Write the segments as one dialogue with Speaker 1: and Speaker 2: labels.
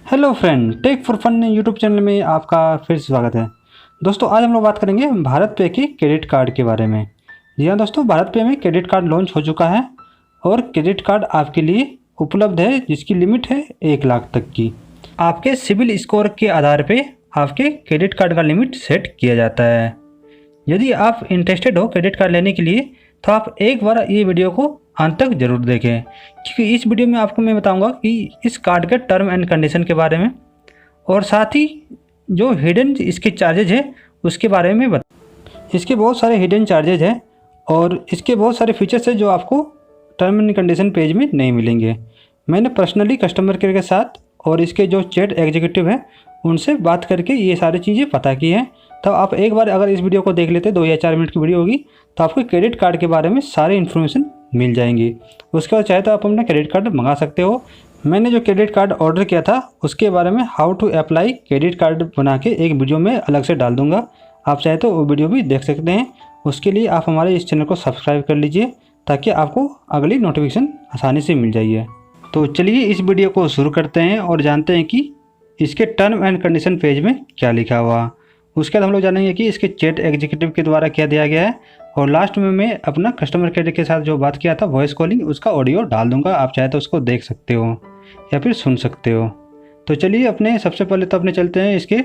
Speaker 1: Hello friend, tech for fun YouTube channel में आपका फिर से स्वागत है। दोस्तों, आज हम लोग बात करेंगे भारत पे के क्रेडिट कार्ड के बारे में। जी हाँ दोस्तों, भारत पे में क्रेडिट कार्ड लॉन्च हो चुका है और क्रेडिट कार्ड आपके लिए उपलब्ध है जिसकी लिमिट है 1 लाख तक की। आपके सिबिल स्कोर के आधार पे आपके क्रेडिट कार्ड का लिमिट सेट किया जाता है। यदि आप इंटरेस्टेड हो क्रेडिट कार्ड लेने के लिए तो आप एक बार ये वीडियो को अंत तक ज़रूर देखें, क्योंकि इस वीडियो में आपको मैं बताऊंगा कि इस कार्ड के टर्म एंड कंडीशन के बारे में और साथ ही जो हिडन इसके चार्जेज है उसके बारे में इसके बहुत सारे हिडन चार्जेज हैं और इसके बहुत सारे फीचर्स हैं जो आपको टर्म एंड कंडीशन पेज में नहीं मिलेंगे। मैंने पर्सनली कस्टमर केयर के साथ और इसके जो चैट एग्जीक्यूटिव हैं उनसे बात करके ये सारी चीज़ें पता की हैं। तो आप एक बार अगर इस वीडियो को देख लेते 2 या 4 मिनट की वीडियो होगी तो आपको क्रेडिट कार्ड के बारे में सारी इन्फॉर्मेशन मिल जाएंगी। उसके बाद चाहे तो आप अपना क्रेडिट कार्ड मंगा सकते हो। मैंने जो क्रेडिट कार्ड ऑर्डर किया था उसके बारे में how to apply credit card बना के एक वीडियो में अलग से डाल दूंगा, आप चाहे तो वो वीडियो भी देख सकते हैं। उसके लिए आप हमारे इस चैनल को सब्सक्राइब कर लीजिए ताकि आपको अगली नोटिफिकेशन आसानी से मिल जाइए। तो चलिए इस वीडियो को शुरू करते हैं और जानते हैं कि इसके टर्म एंड कंडीशन पेज में क्या लिखा हुआ। उसके बाद हम लोग जानेंगे कि इसके चैट एग्जीक्यूटिव के द्वारा क्या दिया गया है और लास्ट में मैं अपना कस्टमर केयर के साथ जो बात किया था वॉइस कॉलिंग, उसका ऑडियो डाल दूंगा, आप चाहे तो उसको देख सकते हो या फिर सुन सकते हो। तो चलिए अपने सबसे पहले तो अपने चलते हैं इसके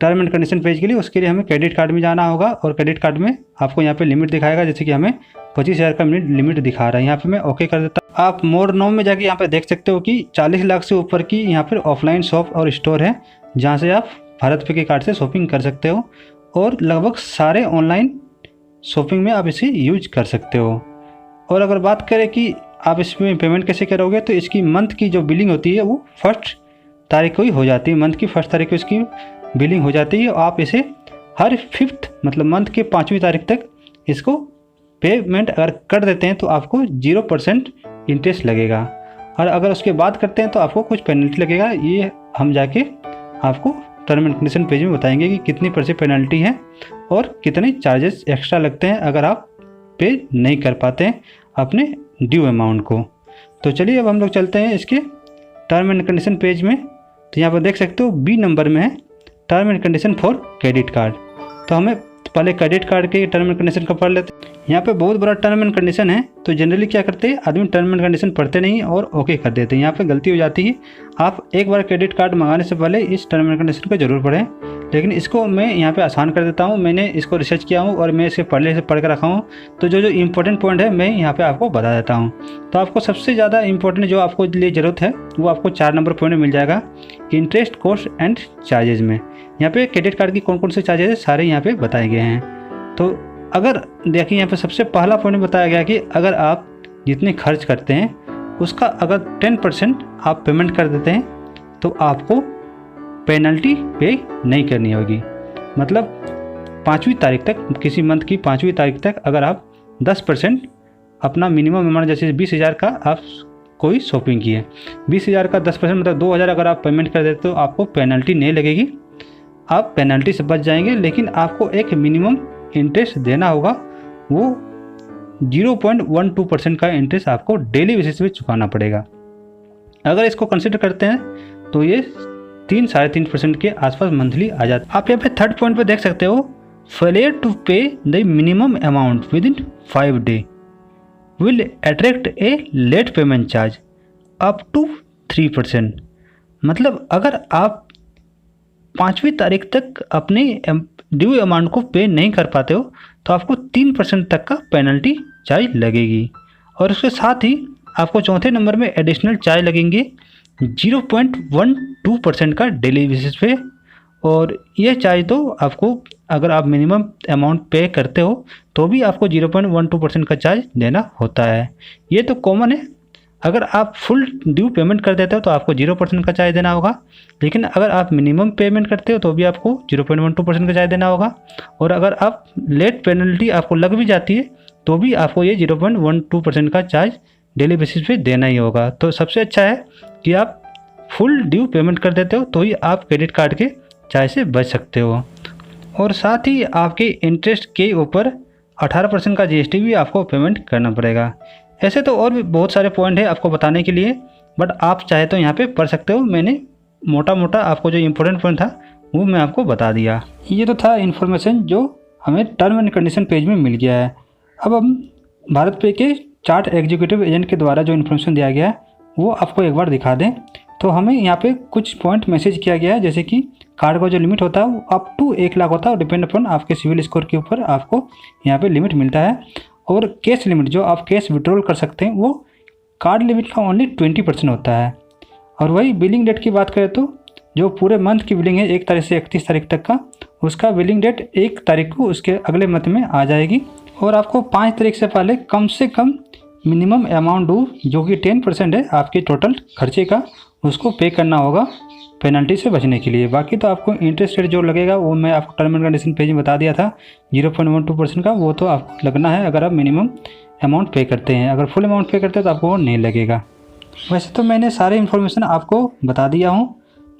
Speaker 1: टर्म एंड कंडीशन पेज के लिए। उसके लिए हमें क्रेडिट कार्ड में जाना होगा और क्रेडिट कार्ड में आपको यहाँ पे लिमिट दिखाएगा, जैसे कि हमें 25,000 का लिमिट दिखा रहा है। यहाँ पे मैं ओके कर देता हूँ। आप मोर नाउ में जाके यहाँ पे देख सकते हो कि 40 लाख से ऊपर की यहाँ पर ऑफलाइन शॉप और स्टोर है जहाँ से आप भारत पे के कार्ड से शॉपिंग कर सकते हो और लगभग सारे ऑनलाइन शॉपिंग में आप इसे यूज कर सकते हो। और अगर बात करें कि आप इसमें पेमेंट कैसे करोगे तो इसकी मंथ की जो बिलिंग होती है वो 1 तारीख को ही हो जाती है। मंथ की 1 तारीख को इसकी बिलिंग हो जाती है और आप इसे हर 5th मतलब मंथ के 5वीं तारीख तक इसको पेमेंट अगर कर देते हैं तो आपको 0% इंटरेस्ट लगेगा और अगर उसके बाद करते हैं तो आपको कुछ पेनल्टी लगेगा। ये हम जाके आपको टर्म एंड कंडीशन पेज में बताएंगे कि कितनी % पेनल्टी है और कितने चार्जेस एक्स्ट्रा लगते हैं अगर आप पे नहीं कर पाते हैं अपने ड्यू अमाउंट को। तो चलिए अब हम लोग चलते हैं इसके टर्म एंड कंडीशन पेज में। तो यहाँ पर देख सकते हो बी नंबर में है term and condition for credit card. तो हमें पहले क्रेडिट कार्ड के टर्म एंड कंडीशन का पढ़ लेते हैं। यहाँ पे बहुत बड़ा टर्म एंड कंडीशन है, तो जनरली क्या करते हैं आदमी टर्म एंड कंडीशन पढ़ते नहीं और ओके कर देते हैं। यहाँ पे गलती हो जाती है। आप एक बार क्रेडिट कार्ड मंगाने से पहले इस टर्म एंड कंडीशन को जरूर पढ़ें, लेकिन इसको मैं यहाँ पे आसान कर देता हूँ। मैंने इसको रिसर्च किया हूँ और मैं इसे पहले से पढ़ के रखा हूँ, तो जो इंपॉर्टेंट पॉइंट है मैं यहाँ पे आपको बता देता हूँ। तो आपको सबसे ज़्यादा इंपॉर्टेंट जो आपको लिए ज़रूरत है वो आपको 4 नंबर पॉइंट में मिल जाएगा, इंटरेस्ट कॉस्ट एंड चार्जेज में। यहाँ पे क्रेडिट कार्ड की कौन कौन से चार्जेज है सारे यहाँ पे बताए गए हैं। तो अगर देखिए यहाँ पे सबसे पहला पॉइंट बताया गया कि अगर आप जितने खर्च करते हैं उसका अगर 10% आप पेमेंट कर देते हैं तो आपको पेनल्टी पे नहीं करनी होगी। मतलब 5वीं तारीख तक, किसी मंथ की 5वीं तारीख तक अगर आप 10% अपना मिनिमम अमाउंट, जैसे 20,000 का आप कोई शॉपिंग की है, 20,000 का 10% मतलब 2,000 अगर आप पेमेंट कर देते हो आपको पेनल्टी नहीं लगेगी, आप पेनल्टी से बच जाएंगे। लेकिन आपको एक मिनिमम इंटरेस्ट देना होगा, वो 0.12% का इंटरेस्ट आपको डेली बेसिस पे चुकाना पड़ेगा। अगर इसको कंसिडर करते हैं तो ये 3-3.5% के आसपास मंथली आ जाता है। आप यहाँ पे 3rd पॉइंट पे देख सकते हो, failure to pay the minimum amount within 5 day will attract a late payment charge up to 3%। मतलब अगर आप 5वीं तारीख तक अपने ड्यू अमाउंट को पे नहीं कर पाते हो तो आपको 3% तक का पेनल्टी चार्ज लगेगी और उसके साथ ही आपको चौथे नंबर में एडिशनल चार्ज लगेंगे 0.12% का डेली बेसिस पे। और यह चार्ज तो आपको अगर आप मिनिमम अमाउंट पे करते हो तो भी आपको 0.12% का चार्ज देना होता है। ये तो कॉमन है। अगर आप फुल ड्यू पेमेंट कर देते हो तो आपको 0% का चार्ज देना होगा, लेकिन अगर आप मिनिमम पेमेंट करते हो तो भी आपको 0.12% का चार्ज देना होगा। और अगर आप लेट पेनल्टी आपको लग भी जाती है तो भी आपको ये 0.12% का चार्ज डेली बेसिस पे देना ही होगा। तो सबसे अच्छा है कि आप फुल ड्यू पेमेंट कर देते हो तो ही आप क्रेडिट कार्ड के चार्ज से बच सकते हो। और साथ ही आपके इंटरेस्ट के ऊपर 18% का GST भी आपको पेमेंट करना पड़ेगा। ऐसे तो और भी बहुत सारे पॉइंट है आपको बताने के लिए, बट आप चाहे तो यहाँ पे पढ़ सकते हो। मैंने मोटा मोटा आपको जो इम्पोर्टेंट पॉइंट था वो मैं आपको बता दिया। ये तो था इन्फॉर्मेशन जो हमें टर्म एंड कंडीशन पेज में मिल गया है। अब हम भारत पे के चार्ट एग्जीक्यूटिव एजेंट के द्वारा जो इन्फॉर्मेशन दिया गया है वो आपको एक बार दिखा दें। तो हमें यहाँ पे कुछ पॉइंट मैसेज किया गया है, जैसे कि कार्ड का जो लिमिट होता है वो अप टू 1 लाख होता है और डिपेंड अपॉन आपके सिविल स्कोर के ऊपर आपको यहाँ पे लिमिट मिलता है। और कैश लिमिट जो आप कैश विड्रॉल कर सकते हैं वो कार्ड लिमिट का ओनली 20% होता है। और वही बिलिंग डेट की बात करें तो जो पूरे मंथ की बिलिंग है 1 तारीख से 31 तारीख तक का, उसका बिलिंग डेट 1 तारीख को उसके अगले मंथ में आ जाएगी। और आपको 5 तारीख से पहले कम से कम मिनिमम अमाउंट ड्यू जो कि 10% है आपके टोटल खर्चे का, उसको पे करना होगा पेनल्टी से बचने के लिए। बाकी तो आपको इंटरेस्ट रेट जो लगेगा वो मैं आपको टर्म एंड कंडीशन पेज में बता दिया था 0.12% का, वो तो आपको लगना है अगर आप मिनिमम अमाउंट पे करते हैं। अगर फुल अमाउंट पे करते हैं तो आपको वो नहीं लगेगा। वैसे तो मैंने सारे इन्फॉर्मेशन आपको बता दिया हूँ,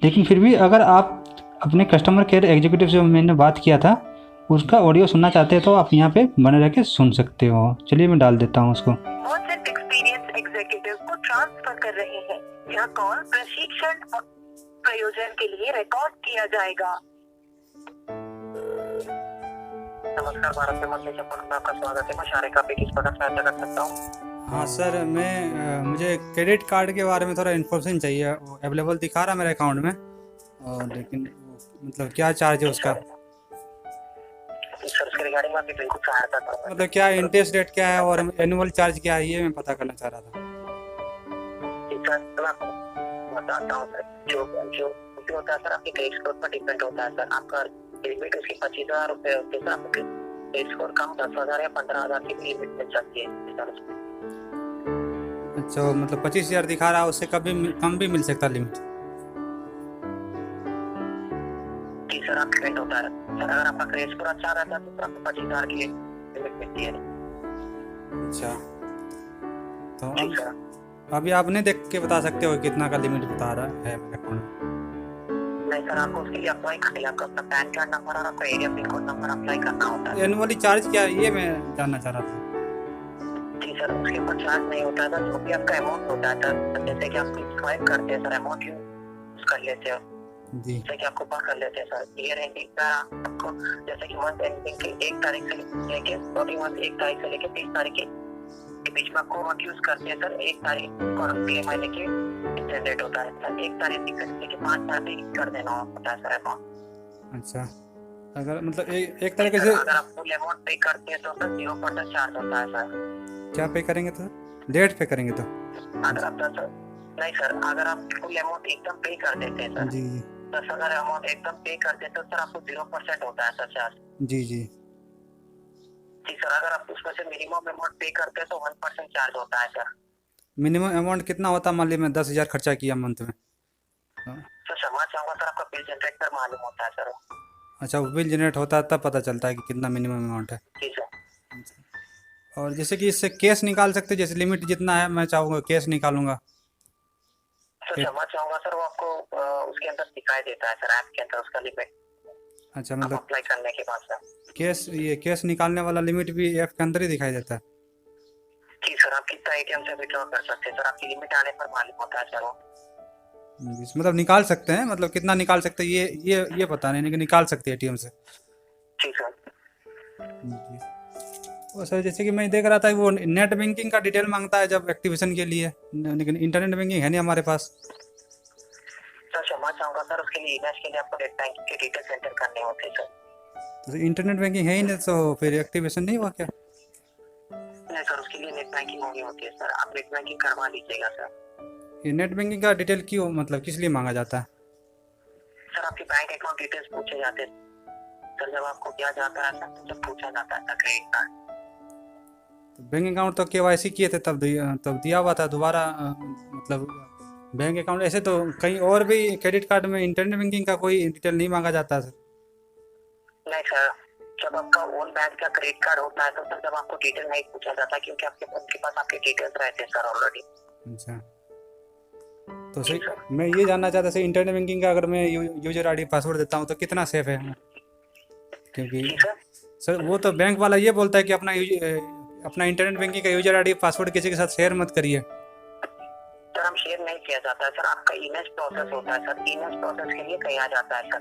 Speaker 1: लेकिन फिर भी अगर आप अपने कस्टमर केयर एग्जीक्यूटिव से मैंने बात किया था उसका ऑडियो सुनना चाहते हैं तो आप यहाँ पे बने रह के सुन सकते हो। चलिए मैं डाल देता हूँ उसको।
Speaker 2: एक्सपीरियंस एग्जीक्यूटिव को ट्रांसफर कर रहे हैं। यह कॉल प्रशिक्षण और प्रयोजन के लिए रिकॉर्ड किया जाएगा। नमस्कार, भारत पेमेंट में आपका स्वागत है। मैं शारिका पे किस प्रकार सहायता कर सकता हूँ?
Speaker 1: हाँ सर, मुझे क्रेडिट कार्ड के बारे में थोड़ा इन्फॉर्मेशन चाहिए। वो अवेलेबल दिखा रहा है मेरे अकाउंट में, और लेकिन मतलब क्या चार्ज है उसका,
Speaker 2: सर उसके रिगार्डिंग मैं आपकी बिल्कुल सहायता करूँगा।
Speaker 1: मतलब क्या इंटरेस्ट रेट क्या है और एनुअल चार्ज क्या है, ये मैं पता करना चाह रहा था।
Speaker 2: सर मैं आपको बताता हूँ सर, जो होता है सर आपके क्रेडिट स्कोर पर डिपेंड होता है सर। आपका लिमिट उसकी 25,000 रुपये होती है सर। आपका क्रेडिट स्कोर कम 10,000 या 15,000 की लिमिट मिल सकती है सर।
Speaker 1: अच्छा, मतलब 25,000 दिखा रहा है, उससे कभी कम भी मिल सकता लिमिट?
Speaker 2: जी सर, आप डिपेंड होता है सर। अगर आपका क्रेडिट स्कोर अच्छा रहता है तो आपको 25,000 की लिमिट मिलती है।
Speaker 1: अच्छा, तो अभी आप नहीं देख के बता सकते हो कितना का लिमिट बता रहा है मेरे अकाउंट में?
Speaker 2: नहीं सर, आपको उसके लिए अप्लाई करने आपको अपना पैन कार्ड नंबर और आपका area pin code number apply करना होता है।
Speaker 1: एनुअली चार्ज क्या है ये मैं जानना चाह रहा था।
Speaker 2: जी सर, उसके ऊपर चार्ज नहीं होता है। जो भी आपका अमाउंट होता है सर, जैसे कि आप स्वाइप करते हैं सर, अमाउंट यूज कर लेते हो
Speaker 1: जी,
Speaker 2: जैसे कि आपको पा कर लेते हैं सर। ईयर एंडिंग का आपको जैसे कि मंथ एंडिंग के 1 तारीख से लेके अगले मंथ 1 तारीख से लेके 30 तारीख के बीच में आपको अमाउंट यूज करते हैं सर। 1 तारीख को PMI लेके जनरेट होता है सर। 1 तारीख लेके 5 तारीख कर देना होता है सर अमाउंट।
Speaker 1: अच्छा, अगर मतलब एक तरीके से
Speaker 2: अगर आप फुल अमाउंट पे करते हैं तो सर 0% चार्ज होता है सर।
Speaker 1: क्या पे करेंगे तो डेट पे करेंगे तो?
Speaker 2: अगर आप सर नहीं सर, अगर आप फुल अमाउंट एकदम पे कर देते हैं सर,
Speaker 1: जी
Speaker 2: सर अगर अमाउंट एकदम पे कर देते हैं तो सर आपको 0% होता है सर चार्ज।
Speaker 1: जी जी
Speaker 2: जी सर, अगर आप उसमें से मिनिमम अमाउंट पे करते हैं तो 1% चार्ज होता है सर।
Speaker 1: मिनिमम अमाउंट कितना होता है? मान लीजिए मैं 10,000 खर्चा किया मंथ में,
Speaker 2: सर क्षमा चाहूंगा सर, आपका बिल जनरेट कर मालूम होता है सर।
Speaker 1: अच्छा, वो बिल जनरेट होता है तब पता चलता है कि कितना मिनिमम अमाउंट है।
Speaker 2: जी सर।
Speaker 1: और जैसे कि इससे कैश निकाल सकते हैं, जैसे लिमिट जितना है मैं चाहूँगा कैश निकालूंगा।
Speaker 2: सर क्षमा चाहूंगा सर, वो आपको उसके अंदर दिखाई देता है सर, ऐप के अंदर उसका लिमिट।
Speaker 1: अच्छा, मतलब
Speaker 2: अप्लाई करने के बाद सर
Speaker 1: कैश निकालने वाला लिमिट भी ऐप के अंदर ही दिखाई देता है?
Speaker 2: जी सर, आप कितना एटीएम से विड्रॉ कर सकते हैं सर, आपकी लिमिट आने पर मालूम होता है सर वो।
Speaker 1: मतलब निकाल सकते हैं, मतलब कितना निकाल सकते हैं ये पता नहीं, लेकिन निकाल सकते हैं एटीएम से।
Speaker 2: जी सर।
Speaker 1: और सर जैसे कि मैं देख रहा था वो नेट बैंकिंग का डिटेल मांगता है जब एक्टिवेशन के लिए, लेकिन इंटरनेट बैंकिंग है नहीं हमारे पास।
Speaker 2: सर क्षमा चाहूंगा सर, उसके लिए इमेज के लिए आपको नेट बैंकिंग के डिटेल्स एंटर करने होते हैं सर।
Speaker 1: तो इंटरनेट बैंकिंग है ही नहीं तो फिर एक्टिवेशन नहीं हुआ क्या?
Speaker 2: नहीं सर, उसके लिए नेट बैंकिंग होनी होती है सर, आप नेट बैंकिंग करवा लीजिएगा सर।
Speaker 1: ये नेट बैंकिंग का डिटेल क्यों, मतलब किस लिए मांगा जाता है?
Speaker 2: सर आपके बैंक अकाउंट डिटेल्स पूछे जाते हैं सर, जब आपको क्या जाता है सर तो जब पूछा जाता है क्रेडिट कार्ड।
Speaker 1: तो बैंक अकाउंट तो KYC किए थे तब दिया हुआ था दोबारा, मतलब बैंक अकाउंट ऐसे तो कहीं और भी क्रेडिट कार्ड में इंटरनेट बैंकिंग का कोई डिटेल नहीं मांगा जाता सर?
Speaker 2: नहीं सर, जब आपका ओन बैंक का क्रेडिट कार्ड होता है तो सर जब आपको डिटेल नहीं पूछा जाता क्योंकि उनके पास आपके डिटेल्स रहते हैं सर ऑलरेडी।
Speaker 1: अच्छा, तो सही मैं ये जानना चाहता था इंटरनेट बैंकिंग का अगर मैं यूजर ID पासवर्ड देता हूँ तो कितना सेफ है? क्योंकि सर वो तो बैंक वाला ये बोलता है कि अपना इंटरनेट बैंकिंग का यूजर ID पासवर्ड किसी के साथ शेयर मत करिए।
Speaker 2: सर हम शेयर नहीं किया जाता है सर, आपका ईमेल प्रोसेस होता है सर, ईमेल प्रोसेस के लिए कहा जाता है सर।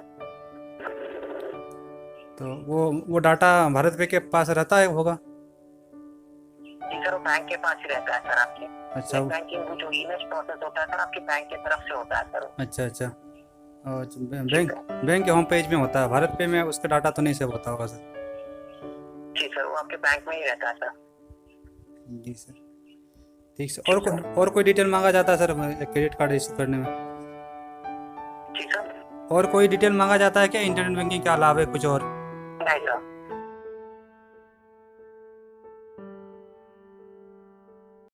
Speaker 1: तो वो डाटा भारत पे के पास रहता है होगा?
Speaker 2: जी सर, वो बैंक के पास ही रहता है सर आपके।
Speaker 1: अच्छा
Speaker 2: बैंकिंग जो ईमेल प्रोसेस होता है सर आपके बैंक की तरफ से होता है सर।
Speaker 1: अच्छा अच्छा। और बैंक के होम पेज में होता है, भारत पे में उसका डाटा तो नहीं सेव होता होगा सर?
Speaker 2: जी सर, वो आपके बैंक में ही रहता है सर।
Speaker 1: जी सर, ठीक सर। और कोई डिटेल मांगा जाता है सर क्रेडिट कार्ड इशू करने में?
Speaker 2: जी सर,
Speaker 1: और कोई डिटेल मांगा जाता है क्या इंटरनेट बैंकिंग के अलावा कुछ और?
Speaker 2: नहीं सर।